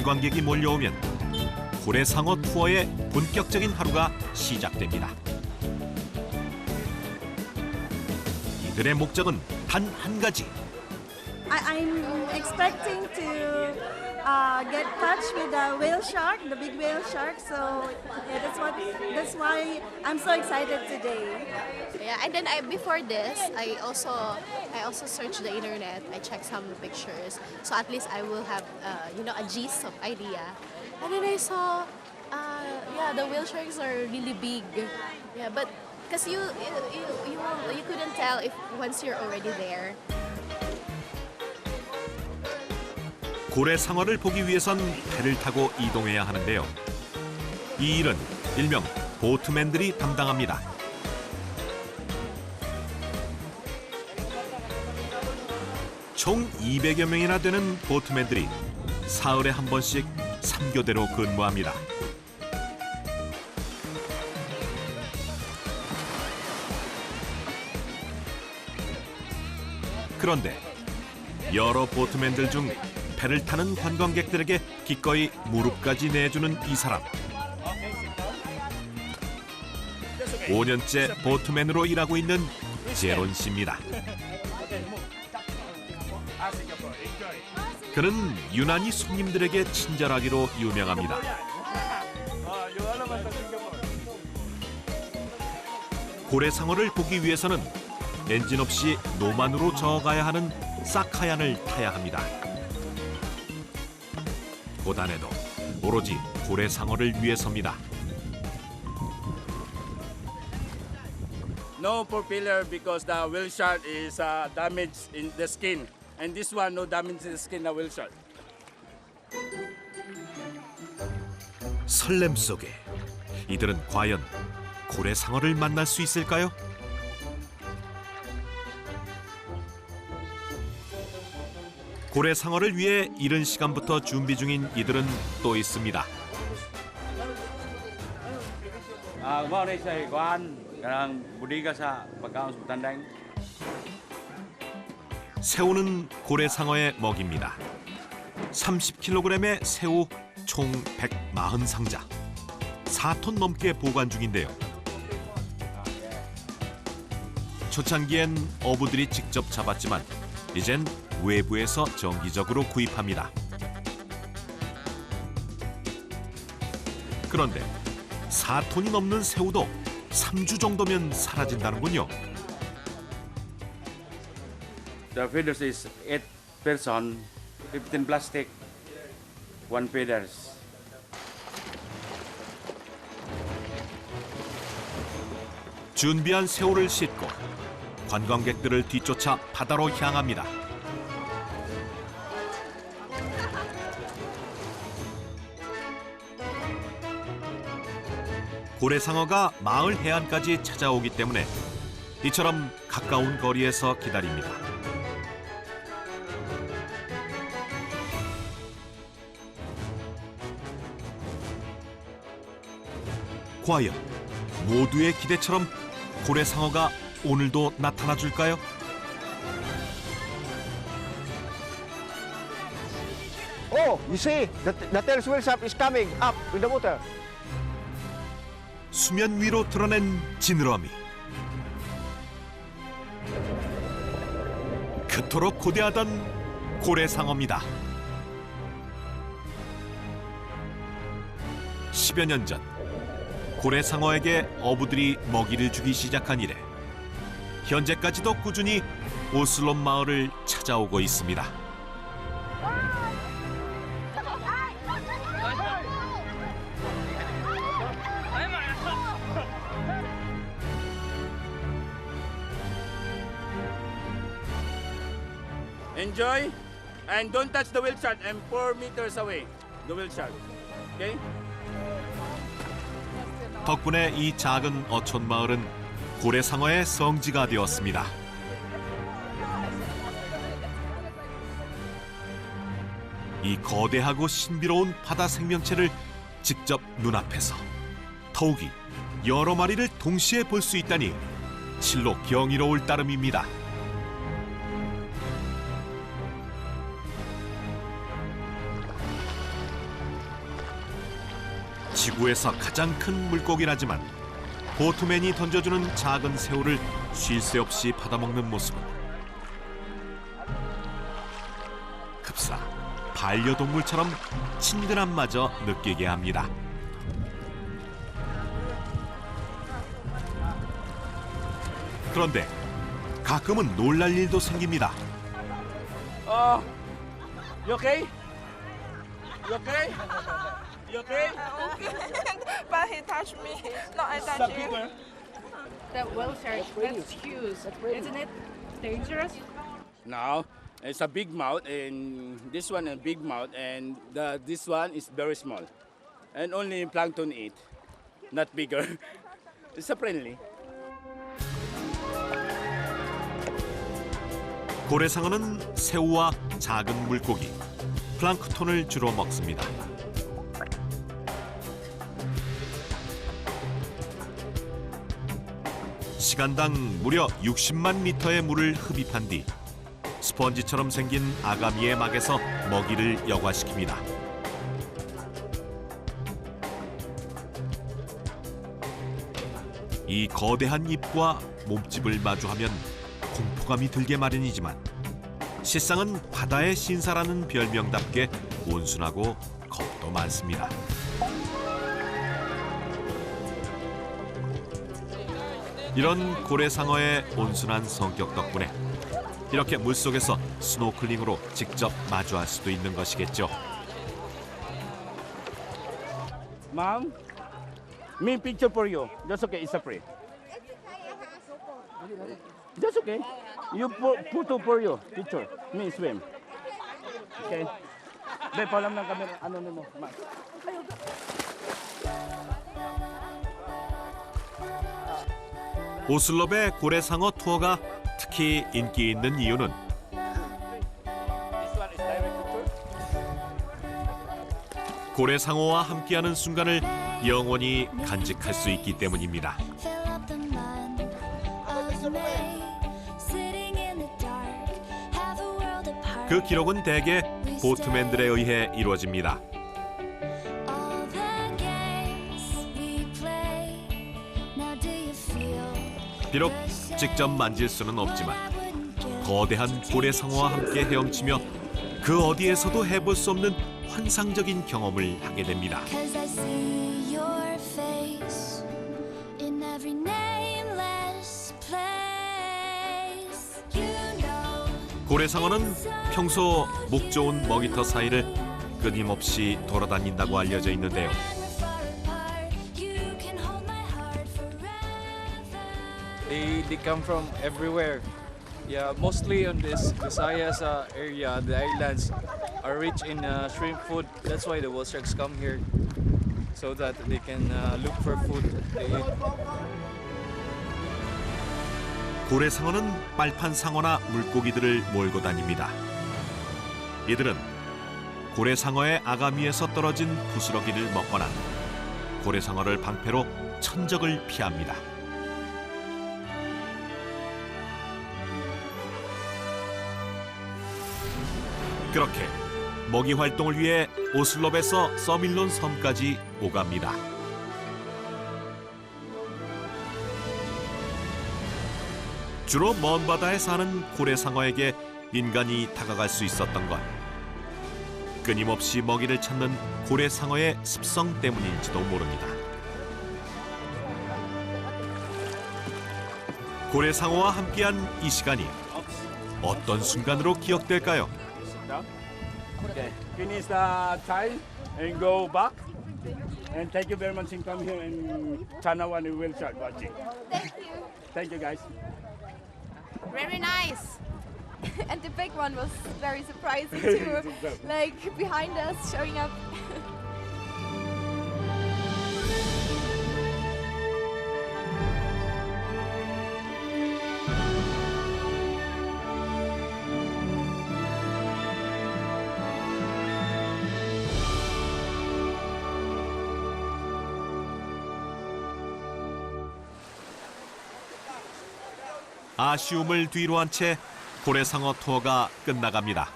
관광객이 몰려오면 고래상어 투어의 본격적인 하루가 시작됩니다. 이들의 목적은 단 한 가지. I'm expecting to get touch with the whale shark, the big whale shark. So yeah, that's why I'm so excited today. Yeah, and then before this, I also searched the internet. I checked some pictures, so at least I will have a gist of idea. And then I saw, the whale sharks are really big. Yeah, but because you couldn't tell if once you're already there. 고래상어를 보기 위해선 배를 타고 이동해야 하는데요. 이 일은 일명 보트맨들이 담당합니다. 총 200여 명이나 되는 보트맨들이 사흘에 한 번씩 3교대로 근무합니다. 그런데 여러 보트맨들 중 배를 타는 관광객들에게 기꺼이 무릎까지 내주는 이 사람. 5년째 보트맨으로 일하고 있는 제론 씨입니다. 그는 유난히 손님들에게 친절하기로 유명합니다. 고래상어를 보기 위해서는 엔진 없이 노만으로 저어가야 하는 사카얀을 타야 합니다. 고단해도 오로지 고래상어를 위해서입니다. No propeller because the whale shark is damaged in the skin, and this one no damage in the skin of whale shark. 설렘 속에 이들은 과연 고래상어를 만날 수 있을까요? 고래상어를 위해 이른 시간부터 준비 중인 이들은 또 있습니다. 새우는 고래상어의 먹입니다. 30kg의 새우 총 140상자, 4톤 넘게 보관 중인데요. 초창기엔 어부들이 직접 잡았지만 이젠 외부에서 정기적으로 구입합니다. 그런데 4톤이 넘는 새우도 3주 정도면 사라진다는군요. The feeders is 8 person, 15 plastic, 1 feeders. 준비한 새우를 싣고 관광객들을 뒤쫓아 바다로 향합니다. 고래상어가 마을 해안까지 찾아오기 때문에 이처럼 가까운 거리에서 기다립니다. 과연 모두의 기대처럼 고래상어가 오늘도 나타나 줄까요? Oh, you see, the tail whale shark is coming up in the water. 수면 위로 드러낸 지느러미. 그토록 고대하던 고래상어입니다. 10여 년 전 고래상어에게 어부들이 먹이를 주기 시작한 이래 현재까지도 꾸준히 오슬롯 마을을 찾아오고 있습니다. Enjoy, and don't touch the whale shark. I'm 4 meters away. The whale shark. Okay? 덕분에 이 작은 어촌 마을은 고래상어의 성지가 되었습니다. 이 거대하고 신비로운 바다 생명체를 직접 눈앞에서 더욱이 여러 마리를 동시에 볼 수 있다니 실로 경이로울 따름입니다. 지구에서 가장 큰 물고기라지만 보트맨이 던져주는 작은 새우를 쉴 새 없이 받아먹는 모습은 급사 반려동물처럼 친근함마저 느끼게 합니다. 그런데 가끔은 놀랄 일도 생깁니다. You okay? You okay? You okay? But he touched me. No, I Stop touched you. people. That whale shark, that's huge. Isn't it dangerous? Now, it's a big mouth, and this one a big mouth, and this one is very small. And only plankton eat, not bigger. It's a friendly. 고래상어는 새우와 작은 물고기, 플랑크톤을 주로 먹습니다. 시간당 무려 60만 리터의 물을 흡입한 뒤 스펀지처럼 생긴 아가미의 막에서 먹이를 여과시킵니다. 이 거대한 입과 몸집을 마주하면 공포감이 들게 마련이지만 실상은 바다의 신사라는 별명답게 온순하고 겁도 많습니다. 이런 고래상어의 온순한 성격 덕분에 이렇게 물속에서 스노클링으로 직접 마주할 수도 있는 것이겠죠. Mom, me picture for you. That's okay. It's a free. That's okay. You photo for you. Picture. Me swim. Okay. Be, palam ng camera. Ano mo? 오슬롭의 고래상어 투어가 특히 인기 있는 이유는 This one is direct picture. 고래상어와 함께하는 순간을 영원히 간직할 수 있기 때문입니다. 그 기록은 대개 보트맨들에 의해 이루어집니다. 비록 직접 만질 수는 없지만 거대한 고래상어와 함께 헤엄치며 그 어디에서도 해볼 수 없는 환상적인 경험을 하게 됩니다. 고래상어는 평소 목 좋은 먹이터 사이를 끊임없이 돌아다닌다고 알려져 있는데요. They come from everywhere. Yeah, mostly on this Visayas area, the islands are rich in shrimp food. That's why the whale sharks come here, so that they can look for food to eat. 고래상어는 빨판 상어나 물고기들을 몰고 다닙니다. 이들은 고래상어의 아가미에서 떨어진 부스러기를 먹거나 고래상어를 방패로 천적을 피합니다. 그렇게 먹이 활동을 위해 오슬롭에서 서밀론 섬까지 오갑니다. 주로 먼 바다에 사는 고래상어에게 인간이 다가갈 수 있었던 건 끊임없이 먹이를 찾는 고래상어의 습성 때문일지도 모릅니다. 고래상어와 함께한 이 시간이 어떤 순간으로 기억될까요? Okay. Finish the time and go back. And thank you very much for coming here and Channel 1 will start watching. Thank you. Thank you guys. Very nice. And the big one was very surprising too. Like behind us, showing up. 아쉬움을 뒤로 한 채 고래상어 투어가 끝나갑니다.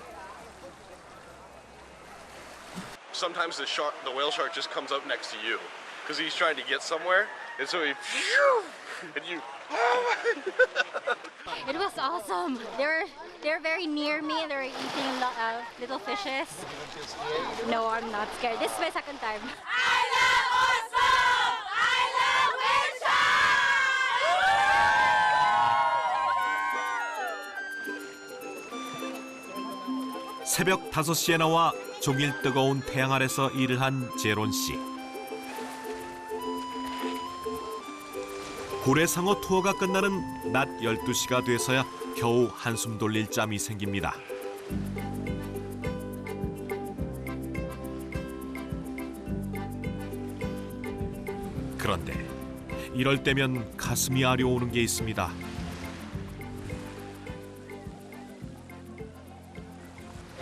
Sometimes the whale shark just comes up next to you. because he's trying to get somewhere, and so he, and you. It was awesome. They're very near me. They were eating little fishes. No, I'm not scared. This is my second time. I love awesome! I love 새벽 5시에 나와 종일 뜨거운 태양 아래서 일을 한 제론 씨. 고래상어 투어가 끝나는 낮 12시가 돼서야 겨우 한숨 돌릴 짬이 생깁니다. 그런데 이럴 때면 가슴이 아려오는 게 있습니다.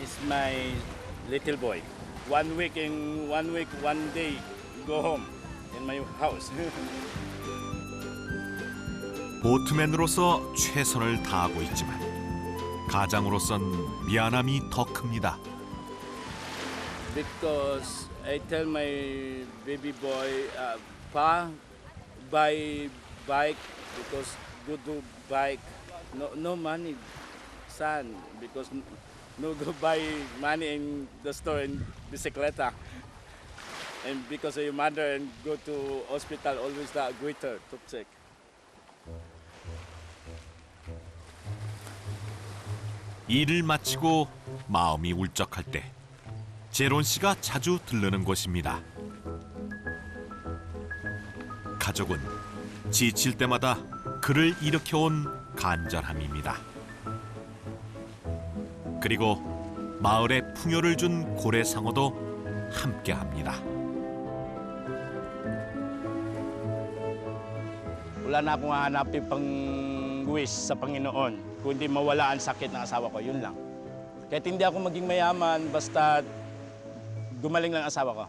It's my little boy. 1 week, 1 day, go home in my house. 보트맨으로서 최선을 다하고 있지만 가장으로선 미안함이 더 큽니다. Because I tell my baby boy, Pa, buy bike because go to bike. No money, son, because no go buy money in the store in bicicleta. And because of your mother and go to hospital, always the goiter to check. 일을 마치고 마음이 울적할 때 제론 씨가 자주 들르는 곳입니다. 가족은 지칠 때마다 그를 일으켜온 간절함입니다. 그리고 마을에 풍요를 준 고래상어도 함께합니다. Wala na akong hahanapin pang wish sa Panginoon, kundi mawala ang sakit ng asawa ko, yun lang. Kahit hindi ako maging mayaman, basta gumaling lang ang asawa ko.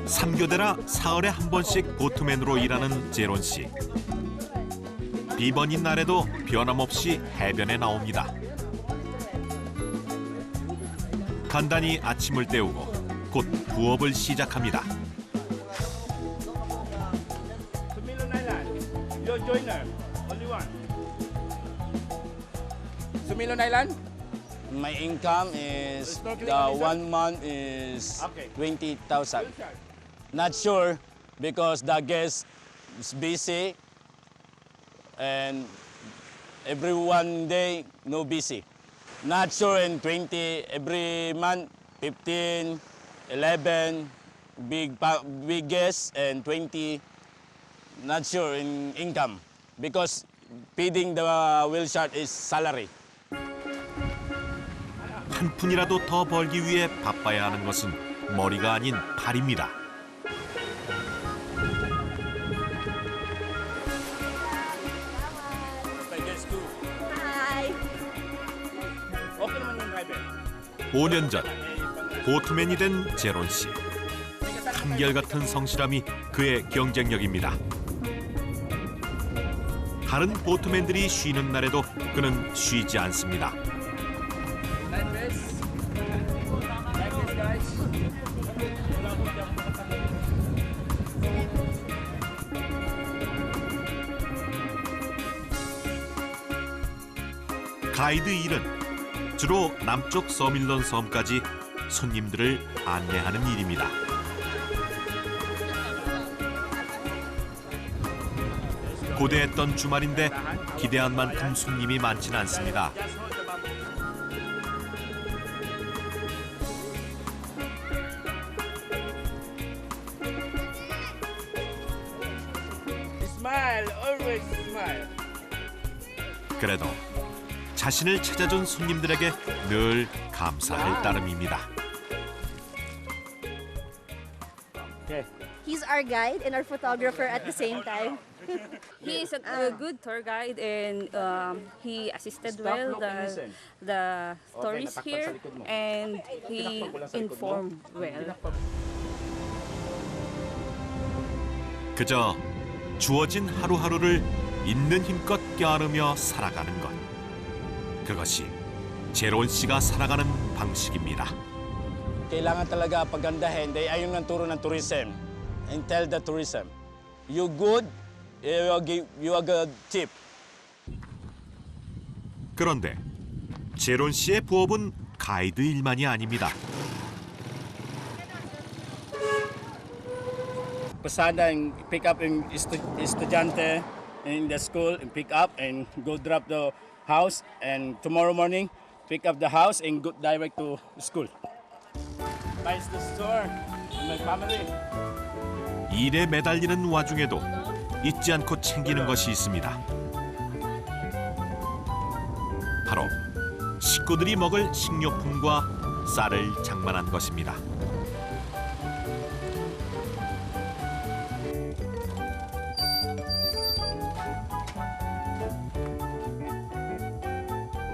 삼교대라 사흘에 한 번씩 보트맨으로 일하는 제론 씨. 비번인 날에도 변함없이 해변에 나옵니다. 간단히 아침을 때우고 곧 부업을 시작합니다. Sumilon Island, your joiner, only one. Sumilon Island? My income is, 1 month is 20,000. Not sure because the guest is busy and every 1 day no busy. Not sure in 20 every month 15, 11 big guests and 20 not sure in income because feeding the whale shark is salary. 한 푼이라도 더 벌기 위해 바빠야 하는 것은 머리가 아닌 발입니다. Hi. 5년 전 보트맨이 된 제론 씨. 한결같은 성실함이 그의 경쟁력입니다. 다른 보트맨들이 쉬는 날에도 그는 쉬지 않습니다. 가이드 일은 주로 남쪽 서밀런 섬까지 손님들을 안내하는 일입니다. 고대했던 주말인데 기대한 만큼 손님이 많지는 않습니다. Smile, always smile. 그래도 자신을 찾아준 손님들에게 늘 감사할 따름입니다. Okay. He's our guide and our photographer at the same time. He is a good tour guide and he assisted well the tourists here and he informed well. 그저 주어진 하루하루를 있는 힘껏 껴안으며 살아가는 것. 그것이 제론 씨가 살아가는 방식입니다. Kailangan talaga pagandahin dahil ayun ang turo ng tourism. And tell the tourism, you good, you are good tip. 그런데 제론 씨의 부업은 가이드 일만이 아닙니다. Pasada and pick up yung estudyante in the school and pick up and go drop the house and tomorrow morning pick up the house and go direct to school. Buy the store and my family. 일에 매달리는 와중에도 잊지 않고 챙기는 것이 있습니다. 바로 식구들이 먹을 식료품과 쌀을 장만한 것입니다.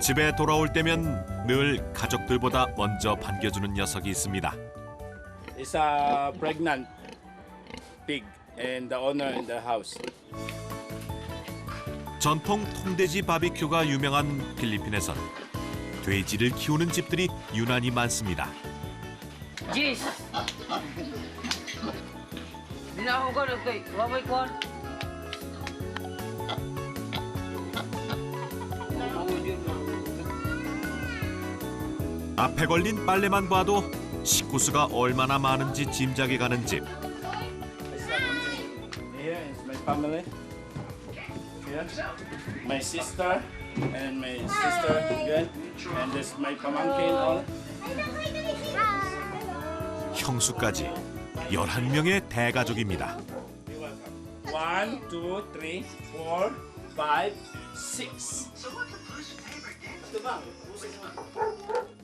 집에 돌아올 때면 늘 가족들보다 먼저 반겨주는 녀석이 있습니다. It's a pregnant pig and the owner in the house. 전통 통돼지 바비큐가 유명한 필리핀에선 돼지를 키우는 집들이 유난히 많습니다. Jis! Di na ako ganun kay Wabay Kwan. 앞에 걸린 빨래만 봐도 식구 수가 얼마나 많은지 짐작이 가는 집. Here is my family. Here, my sister and my sister again, and this my pamangkin all. 형수까지 11명의 대가족입니다. 1, 2, 3, 4, 5, 6.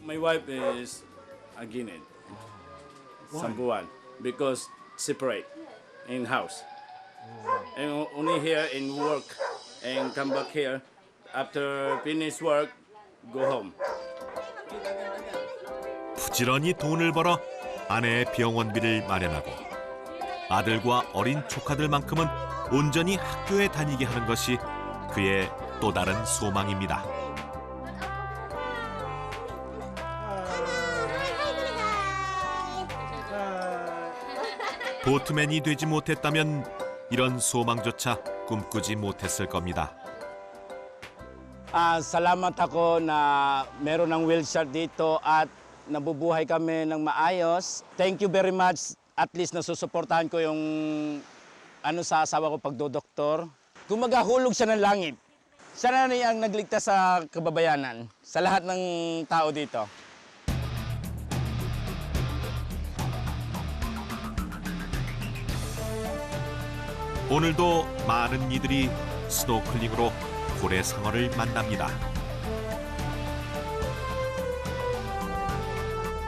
My wife is a Guinean, Sambuan, because separate in house. And only here in work and come back here after finish work, go home. 부지런히 돈을 벌어 아내의 병원비를 마련하고 아들과 어린 조카들만큼은 온전히 학교에 다니게 하는 것이 그의 또 다른 소망입니다. 보트맨이 되지 못했다면 이런 소망조차 꿈꾸지 못했을 겁니다. Salamat ako na meron ng wheelchair dito at nabubuhay kami ng maayos. Thank you very much. At least nasusuportahan ko yung sa asawa ko pagdodoktor. Kung maghahulog siya ng langit, siya na ang nagligtas sa kababayanan, sa lahat ng tao dito. 오늘도 많은 이들이 스노클링으로 고래상어를 만납니다.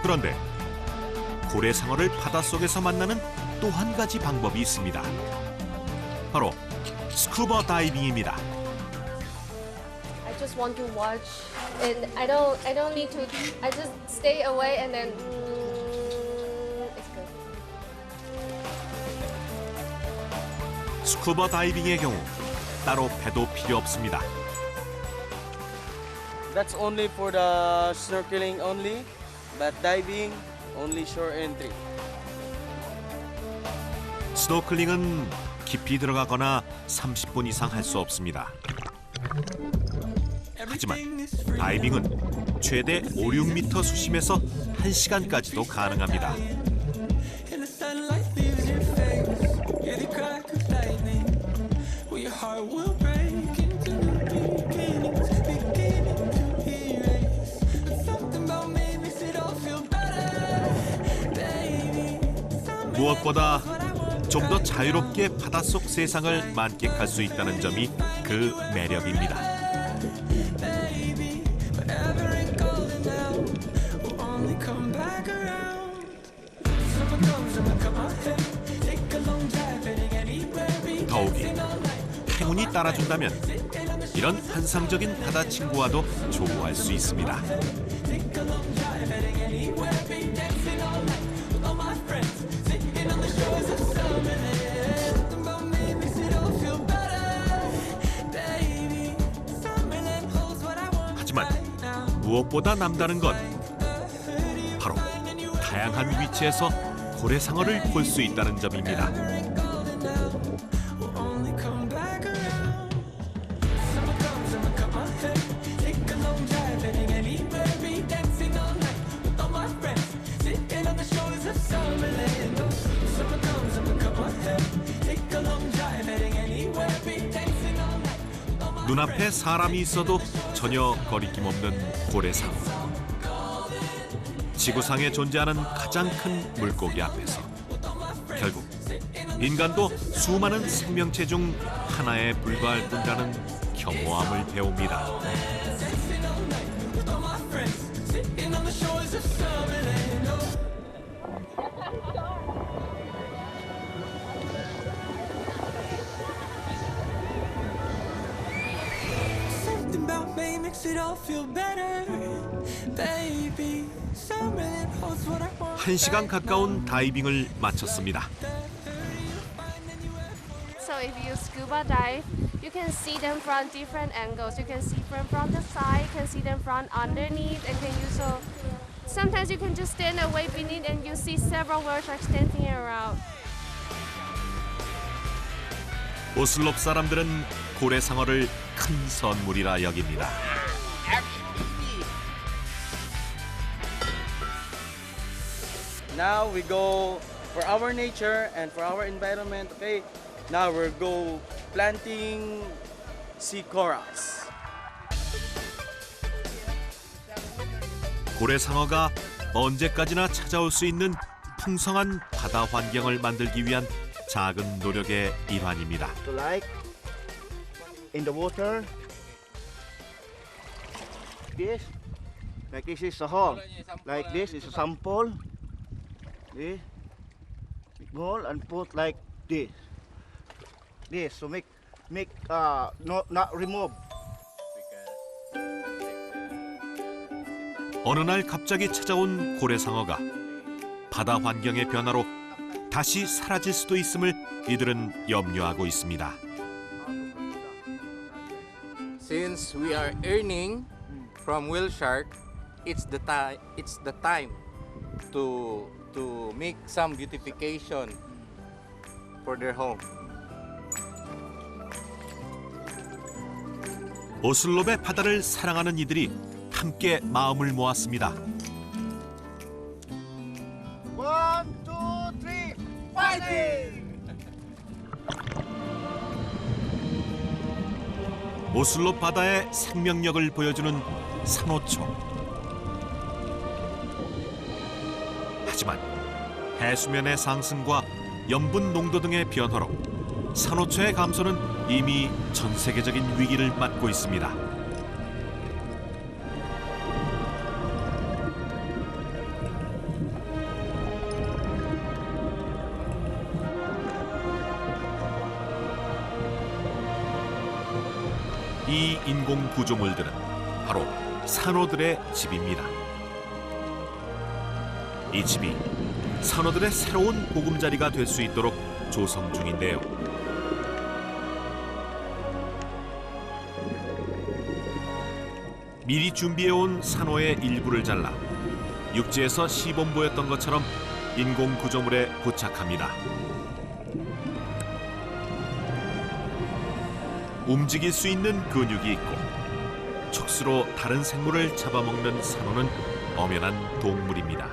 그런데 고래상어를 바닷속에서 만나는 또 한 가지 방법이 있습니다. 바로 스쿠버 다이빙입니다. I just want to watch and I don't need to. I just stay away and then it's good. 스쿠버 다이빙의 경우 따로 배도 필요 없습니다. That's only for the snorkeling only, but diving only shore entry. 스노클링은 깊이 들어가거나 30분 이상 할 수 없습니다. 하지만 다이빙은 최대 5, 6m 수심에서 1시간까지도 가능합니다. 무엇보다 좀 더 자유롭게 바닷속 세상을 만끽할 수 있다는 점이 그 매력입니다. Come back around. Summer comes and I cut my hair. Take a long 손이 따라준다면 이런 환상적인 바다 친구와도 조우할 수 있습니다. 하지만 무엇보다 남다른 건 바로 다양한 위치에서 고래상어를 볼 수 있다는 점입니다. 눈앞에 사람이 있어도 전혀 거리낌 없는 고래상어. 지구상에 존재하는 가장 큰 물고기 앞에서 결국 인간도 수많은 생명체 중 하나에 불과할 뿐이라는 겸허함을 배웁니다. 한 시간 가까운 다이빙을 마쳤습니다. So if you scuba dive, you can see them from different angles. You can see them from the side, you can see them from underneath, and can you so sometimes you can just stand away beneath and you see several whale sharks dancing around. 오슬롭 사람들은 고래상어를 큰 선물이라 여깁니다. Now we go for our nature and for our environment, okay? Now we'll go planting sea corals. 고래상어가 언제까지나 찾아올 수 있는 풍성한 바다 환경을 만들기 위한 작은 노력의 일환입니다. So like in the water, this, like this is a hole, like this is a sample. This, hole and put like this. This to make not remove. 어느 날 갑자기 찾아온 고래상어가 바다 환경의 변화로 다시 사라질 수도 있음을 이들은 염려하고 있습니다. Since we are earning from whale shark, it's the time to make some beautification for their home. 오슬롭의 바다를 사랑하는 이들이 함께 마음을 모았습니다. 1, 2, 3, 파이팅! 오슬롭 바다의 생명력을 보여주는 산호초. 하지만 해수면의 상승과 염분 농도 등의 변화로 산호초의 감소는 이미 전 세계적인 위기를 맞고 있습니다. 이 인공 구조물들은 바로 산호들의 집입니다. 이 집이 산호들의 새로운 보금자리가 될 수 있도록 조성 중인데요. 미리 준비해온 산호의 일부를 잘라 육지에서 시범 보였던 것처럼 인공 구조물에 부착합니다. 움직일 수 있는 근육이 있고 촉수로 다른 생물을 잡아먹는 산호는 엄연한 동물입니다.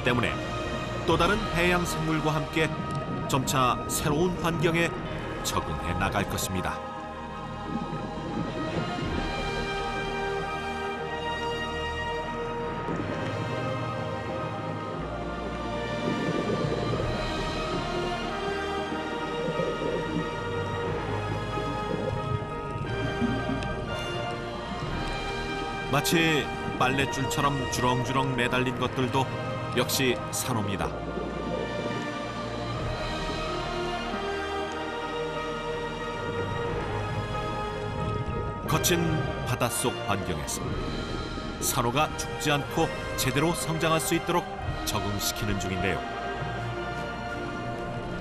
때문에 또 다른 해양 생물과 함께 점차 새로운 환경에 적응해 나갈 것입니다. 마치 빨랫줄처럼 주렁주렁 매달린 것들도 역시 산호입니다. 거친 바닷속 환경에서 산호가 죽지 않고 제대로 성장할 수 있도록 적응시키는 중인데요.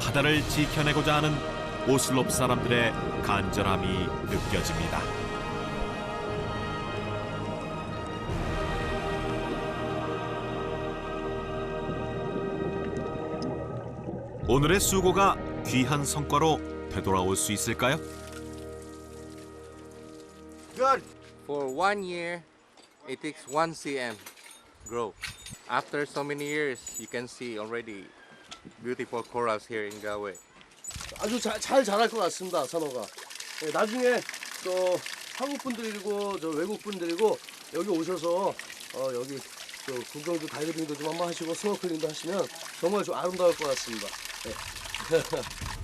바다를 지켜내고자 하는 오슬롭 사람들의 간절함이 느껴집니다. 오늘의 수고가 귀한 성과로 되돌아올 수 있을까요? Good. For 1 year, it takes 1 cm grow. After so many years, you can see already beautiful corals here in Galway. 아주 잘 자랄 것 같습니다, 산호가. 네, 나중에 또 한국 분들이고 저 외국 분들이고 여기 오셔서 여기 저 구경도 다이빙도 좀 한번 하시고 스노클링도 하시면 정말 좀 아름다울 것 같습니다. 네.